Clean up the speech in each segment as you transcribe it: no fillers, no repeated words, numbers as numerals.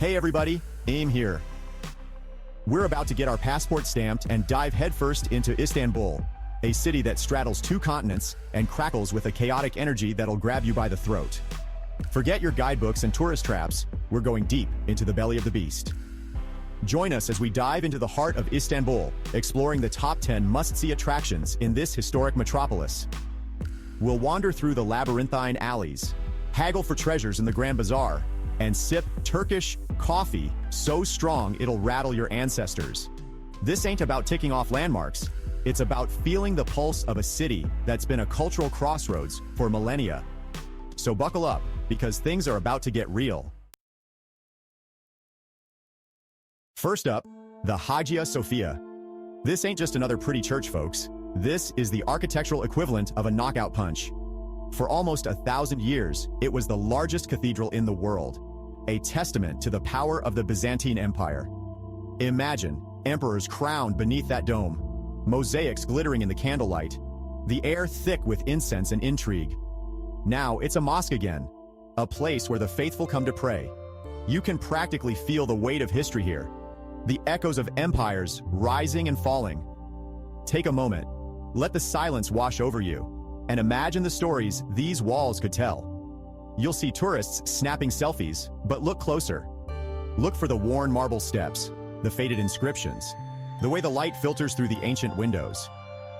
Hey everybody, Aim here. We're about to get our passport stamped and dive headfirst into Istanbul, a city that straddles two continents and crackles with a chaotic energy that'll grab you by the throat. Forget your guidebooks and tourist traps, we're going deep into the belly of the beast. Join us as we dive into the heart of Istanbul, exploring the top 10 must-see attractions in this historic metropolis. We'll wander through the labyrinthine alleys, haggle for treasures in the Grand Bazaar, and sip Turkish coffee so strong it'll rattle your ancestors. This ain't about ticking off landmarks, it's about feeling the pulse of a city that's been a cultural crossroads for millennia. So buckle up, because things are about to get real. First up, the Hagia Sophia. This ain't just another pretty church, folks. This is the architectural equivalent of a knockout punch. For almost 1,000 years, it was the largest cathedral in the world, a testament to the power of the Byzantine Empire. Imagine emperors crowned beneath that dome, mosaics glittering in the candlelight, the air thick with incense and intrigue. Now it's a mosque again, a place where the faithful come to pray. You can practically feel the weight of history here, the echoes of empires rising and falling. Take a moment, let the silence wash over you, and imagine the stories these walls could tell. You'll see tourists snapping selfies, but look closer. Look for the worn marble steps, the faded inscriptions, the way the light filters through the ancient windows.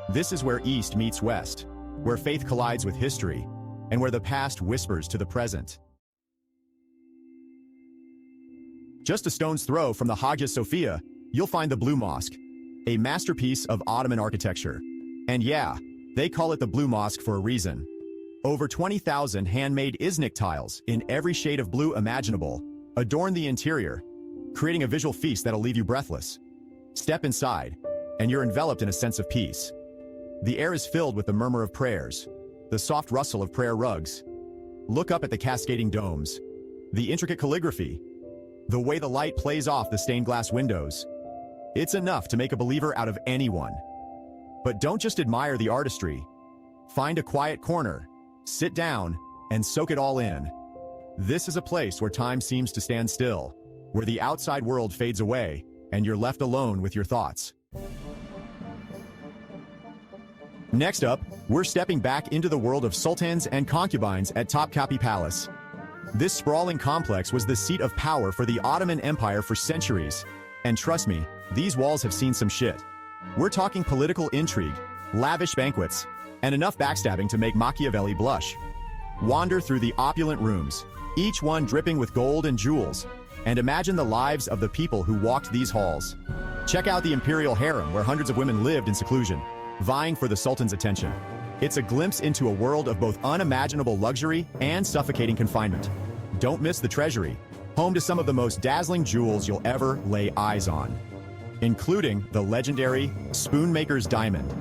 This is where East meets West, where faith collides with history, and where the past whispers to the present. Just a stone's throw from the Hagia Sophia, you'll find the Blue Mosque, a masterpiece of Ottoman architecture. And yeah, they call it the Blue Mosque for a reason. Over 20,000 handmade Iznik tiles in every shade of blue imaginable adorn the interior, creating a visual feast that'll leave you breathless. Step inside, and you're enveloped in a sense of peace. The air is filled with the murmur of prayers, the soft rustle of prayer rugs. Look up at the cascading domes, the intricate calligraphy, the way the light plays off the stained glass windows. It's enough to make a believer out of anyone. But don't just admire the artistry. Find a quiet corner, sit down, and soak it all in. This is a place where time seems to stand still, where the outside world fades away, and you're left alone with your thoughts. Next up, we're stepping back into the world of sultans and concubines at Topkapi Palace. This sprawling complex was the seat of power for the Ottoman Empire for centuries. And trust me, these walls have seen some shit. We're talking political intrigue, lavish banquets, and enough backstabbing to make Machiavelli blush. Wander through the opulent rooms, each one dripping with gold and jewels, and imagine the lives of the people who walked these halls. Check out the imperial harem where hundreds of women lived in seclusion, vying for the sultan's attention. It's a glimpse into a world of both unimaginable luxury and suffocating confinement. Don't miss the treasury, home to some of the most dazzling jewels you'll ever lay eyes on, including the legendary Spoonmaker's Diamond.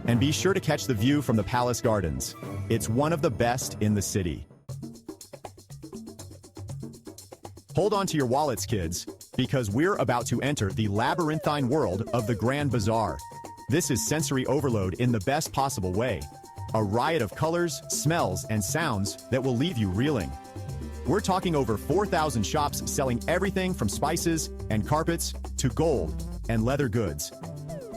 And be sure to catch the view from the palace gardens. It's one of the best in the city. Hold on to your wallets, kids, because we're about to enter the labyrinthine world of the Grand Bazaar. This is sensory overload in the best possible way. A riot of colors, smells, and sounds that will leave you reeling. We're talking over 4,000 shops selling everything from spices and carpets to gold and leather goods.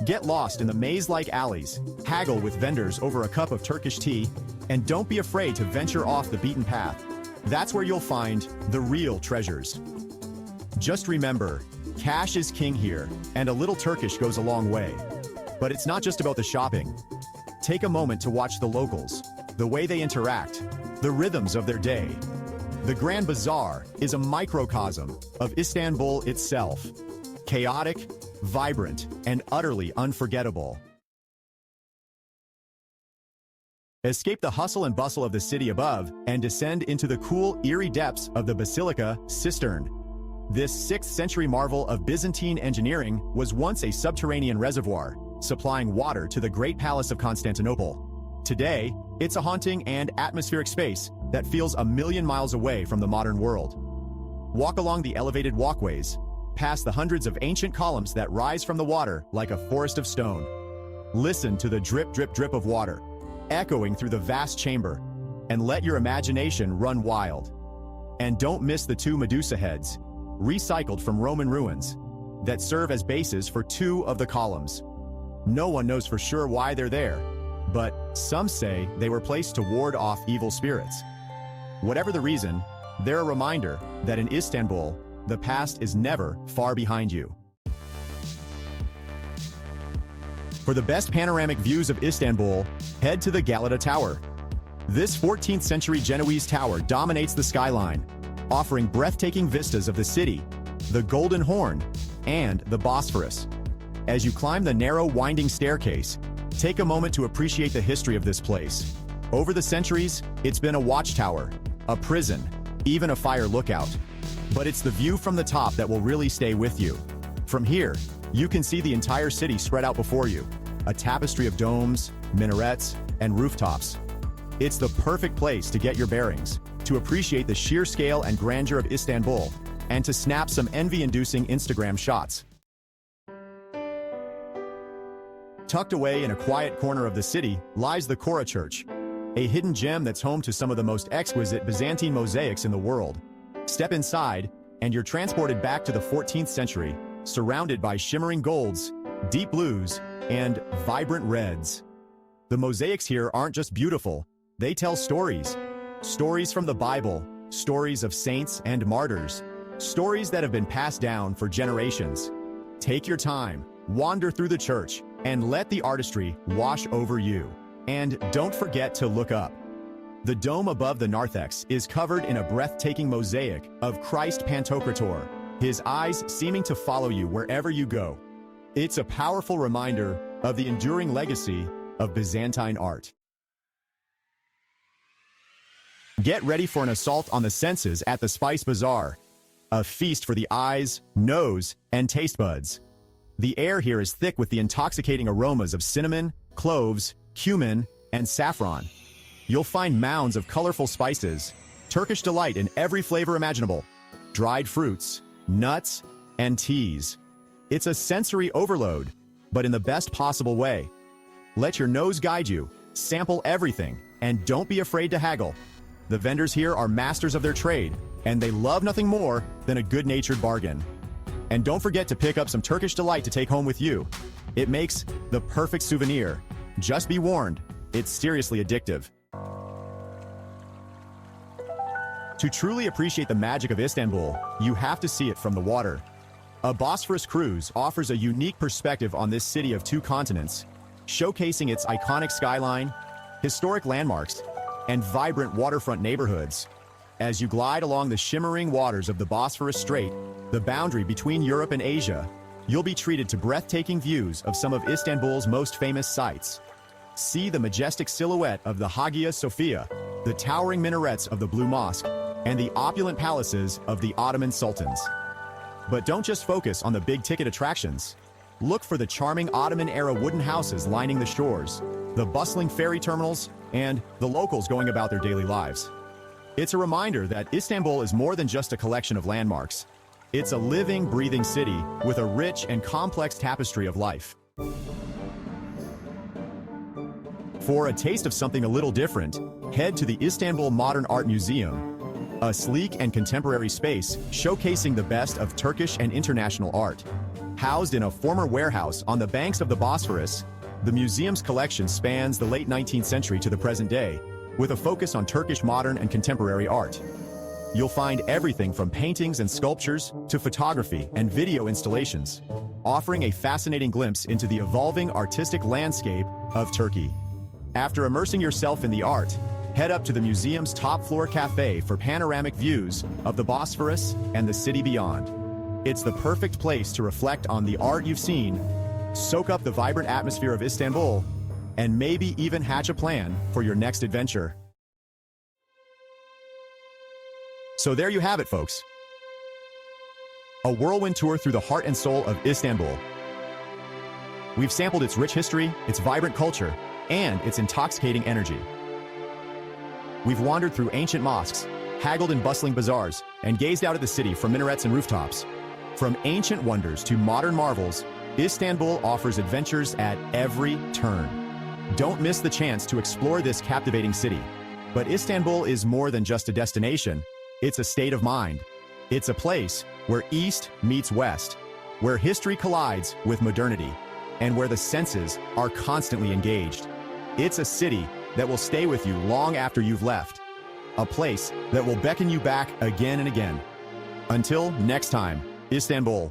Get lost in the maze-like alleys, haggle with vendors over a cup of Turkish tea, and don't be afraid to venture off the beaten path. That's where you'll find the real treasures. Just remember, cash is king here, and a little Turkish goes a long way. But it's not just about the shopping. Take a moment to watch the locals, the way they interact, the rhythms of their day. The Grand Bazaar is a microcosm of Istanbul itself. Chaotic, vibrant, and utterly unforgettable. Escape the hustle and bustle of the city above and descend into the cool, eerie depths of the Basilica Cistern. This 6th century marvel of Byzantine engineering was once a subterranean reservoir, supplying water to the Great Palace of Constantinople. Today, it's a haunting and atmospheric space that feels a million miles away from the modern world. Walk along the elevated walkways, past the hundreds of ancient columns that rise from the water like a forest of stone. Listen to the drip, drip, drip of water, echoing through the vast chamber, and let your imagination run wild. And don't miss the 2 Medusa heads, recycled from Roman ruins, that serve as bases for two of the columns. No one knows for sure why they're there, but some say they were placed to ward off evil spirits. Whatever the reason, they're a reminder that in Istanbul, the past is never far behind you. For the best panoramic views of Istanbul, head to the Galata Tower. This 14th century Genoese tower dominates the skyline, offering breathtaking vistas of the city, the Golden Horn, and the Bosphorus. As you climb the narrow, winding staircase, take a moment to appreciate the history of this place. Over the centuries, it's been a watchtower, a prison, even a fire lookout. But it's the view from the top that will really stay with you. From here, you can see the entire city spread out before you, a tapestry of domes, minarets, and rooftops. It's the perfect place to get your bearings, to appreciate the sheer scale and grandeur of Istanbul, and to snap some envy-inducing Instagram shots. Tucked away in a quiet corner of the city lies the Kora Church, a hidden gem that's home to some of the most exquisite Byzantine mosaics in the world. Step inside, and you're transported back to the 14th century, surrounded by shimmering golds, deep blues, and vibrant reds. The mosaics here aren't just beautiful, they tell stories. Stories from the Bible, stories of saints and martyrs, stories that have been passed down for generations. Take your time, wander through the church, and let the artistry wash over you. And don't forget to look up. The dome above the narthex is covered in a breathtaking mosaic of Christ Pantocrator, his eyes seeming to follow you wherever you go. It's a powerful reminder of the enduring legacy of Byzantine art. Get ready for an assault on the senses at the Spice Bazaar, a feast for the eyes, nose, and taste buds. The air here is thick with the intoxicating aromas of cinnamon, cloves, cumin, and saffron. You'll find mounds of colorful spices, Turkish delight in every flavor imaginable, dried fruits, nuts, and teas. It's a sensory overload, but in the best possible way. Let your nose guide you, sample everything, and don't be afraid to haggle. The vendors here are masters of their trade, and they love nothing more than a good-natured bargain. And don't forget to pick up some Turkish delight to take home with you. It makes the perfect souvenir. Just be warned, it's seriously addictive. To truly appreciate the magic of Istanbul, you have to see it from the water. A Bosphorus cruise offers a unique perspective on this city of two continents, showcasing its iconic skyline, historic landmarks, and vibrant waterfront neighborhoods. As you glide along the shimmering waters of the Bosphorus Strait, the boundary between Europe and Asia, you'll be treated to breathtaking views of some of Istanbul's most famous sites. See the majestic silhouette of the Hagia Sophia, the towering minarets of the Blue Mosque, and the opulent palaces of the Ottoman sultans. But don't just focus on the big-ticket attractions. Look for the charming Ottoman-era wooden houses lining the shores, the bustling ferry terminals, and the locals going about their daily lives. It's a reminder that Istanbul is more than just a collection of landmarks. It's a living, breathing city with a rich and complex tapestry of life. For a taste of something a little different, head to the Istanbul Modern Art Museum, a sleek and contemporary space showcasing the best of Turkish and international art. Housed in a former warehouse on the banks of the Bosphorus, the museum's collection spans the late 19th century to the present day, with a focus on Turkish modern and contemporary art. You'll find everything from paintings and sculptures to photography and video installations, offering a fascinating glimpse into the evolving artistic landscape of Turkey. After immersing yourself in the art, head up to the museum's top-floor cafe for panoramic views of the Bosphorus and the city beyond. It's the perfect place to reflect on the art you've seen, soak up the vibrant atmosphere of Istanbul, and maybe even hatch a plan for your next adventure. So there you have it, folks. A whirlwind tour through the heart and soul of Istanbul. We've sampled its rich history, its vibrant culture, and its intoxicating energy. We've wandered through ancient mosques, haggled in bustling bazaars, and gazed out at the city from minarets and rooftops. From ancient wonders to modern marvels, Istanbul offers adventures at every turn. Don't miss the chance to explore this captivating city. But Istanbul is more than just a destination, it's a state of mind. It's a place where East meets West, where history collides with modernity, and where the senses are constantly engaged. It's a city that will stay with you long after you've left, a place that will beckon you back again and again. Until next time, Istanbul.